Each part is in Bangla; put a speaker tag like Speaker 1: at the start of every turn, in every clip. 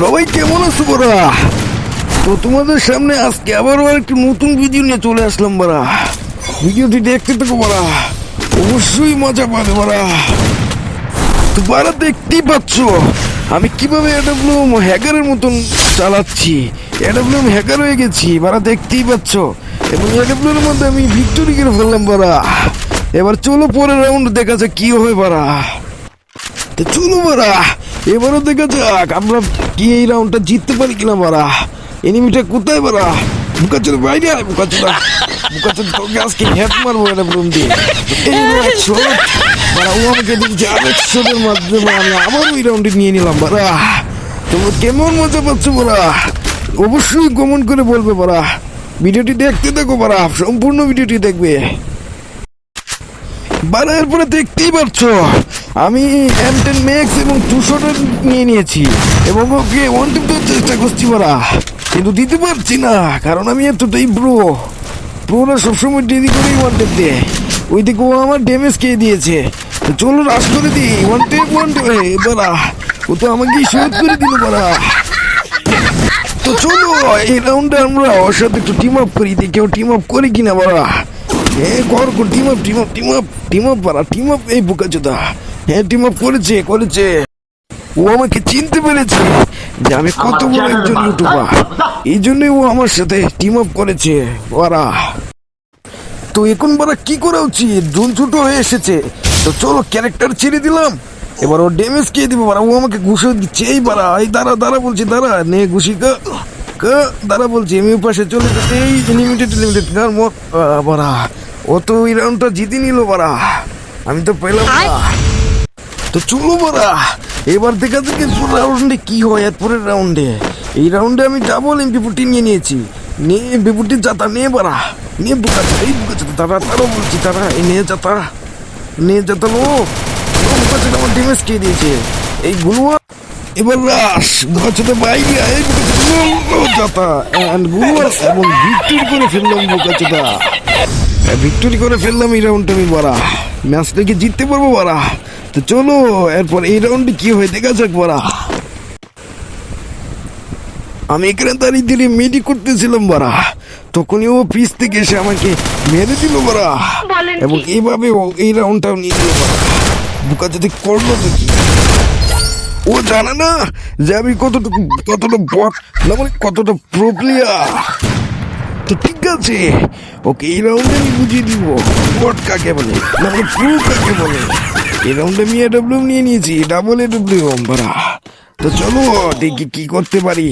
Speaker 1: সবাই কেমন আছো বড়া? তো তোমাদের সামনে আজকে আবারও একটু নতুন ভিডিও নিয়ে চলে আসলাম বড়া। ভিডিওটি দেখতে থাকো বড়া, অবশ্যই মজা পাবে বড়া। তো বড়া দেখতেই পাচ্ছ আমি কিভাবে এডব্লিউএম হ্যাকারের মতন চালাচ্ছি। এডব্লিউএম হ্যাকার হয়ে গেছি বড়া, দেখতেই পাচ্ছ। এবং এডব্লিউএম এর মধ্যে আমি ভিক্টোরি করে ফেললাম বড়া। এবার চলো পরের রাউন্ড দেখা যাক কি হয় বড়া। তো চলো বড়া, এবারও দেখা যাক আমরা কি এই রাউন্ডটা জিততে পারি কিনা বড়া। এনিমিটা কোথায় বড়া? বুকাচোদা বাইরে আয়, বুকাচোদা তোকে আজকে হেড মারবো এডব্লিউএম দিয়ে। এই শট বড়া, ও আমাকে দিচ্ছে আরেক শটের মাধ্যমে আমি আবার ওই রাউন্ডে নিয়ে নিলাম বড়া। তোমরা কেমন মজা পাচ্ছ বড়া? অবশ্যই কমেন্ট করে বলবে বড়া। ভিডিওটি দেখতে দেখো বড়া, সম্পূর্ণ ভিডিওটি দেখবে বারা। এরপরে দেখতেই পাচ্ছ আমি M10 Max এবং 200 নিয়ে নিয়েছি এবং ওকে ওয়ান টিপ দেওয়ার চেষ্টা করছি বড়া, কিন্তু দিতে পারছি না কারণ আমি এতটাই প্রোরা সবসময় দেরি করেই ওয়ান টিপ দেয়। ওই দিকে ও আমার ড্যামেজ খেয়ে দিয়েছে। তো চলো রাশ করে দিই, ওয়ান টিপ বড়া। ও তো আমাকেই শোধ করে দিল বড়া। তো চলো এই রাউন্ডে আমরা ওর সাথে একটু টিম আপ করি, দেখি ও টিম আপ করে কিনা বড়া। হ্যাঁ কর টিম আপ বাড়া, টিম আপ। এই বুকাচোদা হ্যাঁ টিম আপ করেছে। ও আমাকে চিনতে পেরেছে যে আমি কত বড় একজন ইউটিউবার, এই জন্যই ও আমার সাথে টিম আপ করেছে বাড়া। তো এখন বাড়া কি করা উচিত? জুন ছোট হয়ে এসেছে। তো চলো ক্যারেক্টার ছেড়ে দিলাম, এবার ও ড্যামেজ খেয়ে দিবো বাড়া। ও আমাকে ঘুষে দিচ্ছে। এই বাড়া, এই দাঁড়া বলছি, দাঁড়া নে ঘুষি দাঁড়া বলছি। আমি পাশে চলে যেতে এই লিমিটেড বাড়া। ও তো ওই রাউন্ডটা জিতে নিল বাড়া, আমি তো পেলাম না। তো চলো বাড়া, এবার দেখা যাক রাউন্ডে কি হয়। এরপরের রাউন্ডে এই রাউন্ডে আমি ডাবল MP40 নিয়ে নিয়েছি। নে MP40 যাতা নে বাড়া, নে বুকাচোদা। এই বুকাচোদা তারা বলছি, তারা এই নে যাতা লো বুকাচোদা আমার ড্যামেজ খেয়ে দিয়েছে। এই গুলুয়া এবার রাশ বুকাচোদা বাইরে এই যাতা এন্ড গুলুয়া এবং ভিক্টরি করে ফেললাম বুকাচোদা। ভিক্টোরি করে ফেললাম এই রাউন্ডটা আমি বাড়া। ম্যাচটাকে জিততে পারবো বাড়া। তো চলো এরপর এই রাউন্ডে কি হয় দেখা যাক বাড়া। আমি এখানে দাঁড়িয়ে মেডি করতেছিলাম বাড়া, তখনই ও পিস থেকে এসে আমাকে মেরে দিল বাড়া। এবং এইভাবে ও এই রাউন্ডটাও নিয়ে দিল বাড়া। বুকা যদি করলো তো কি, ও জানে না যে আমি কতটা বট না, মানে কতটা প্রো প্লেয়ার। তো ঠিক আছে, ওকে এই রাউন্ডে আমি বুঝিয়ে দিব বট কাকে বলে, না মানে প্রো কাকে বলে। এই রাউন্ডে আমি এডব্লিউএম নিয়ে নিয়েছি, ডাবল এডব্লিউএম বাড়া। তো চলো দেখি কি করতে পারি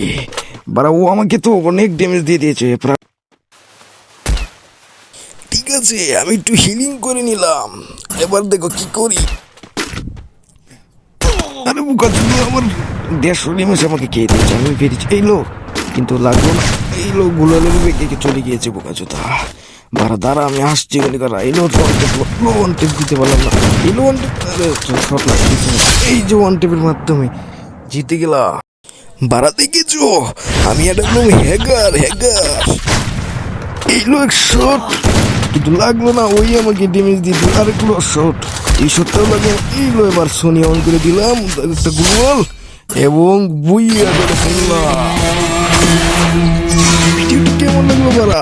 Speaker 1: বাড়া। ও আমাকে তো অনেক ড্যামেজ দিয়ে দিয়েছে প্রায়। ঠিক আছে, আমি একটু হিলিং করে নিলাম, এবার দেখো কি করি। আরে বুকাচোদা আমার 150 ড্যামেজ আমাকে খেয়ে দিয়েছে। আমি পেরেছি এই লো, কিন্তু লাগলো না। এই লোক গুলালের বেগে চলে গিয়েছে বোকাচোদা বাড়া। দাঁড়া আমি আসছি কারা। এই লোক ওয়ান টেপ দিতে পারলাম না। এই লো ওয়ান টেপ শট লাগছে। এই যে ওয়ান টেপের মাধ্যমে জিতে গেলাম বাড়া। দেখেছো আমি এডব্লিউএম হ্যাকার। এই লো এক শট কিন্তু লাগলো না, ওই আমাকে ড্যামেজ দিয়ে দিল। আরেকগুলো শট, এই শটটাও লাগে। এই লো এবার সোনি অন করে দিলাম একটা গুগল এবং বুইয়া করে ফেললাম। ভিডিওটি কেমন লাগলো বাড়া?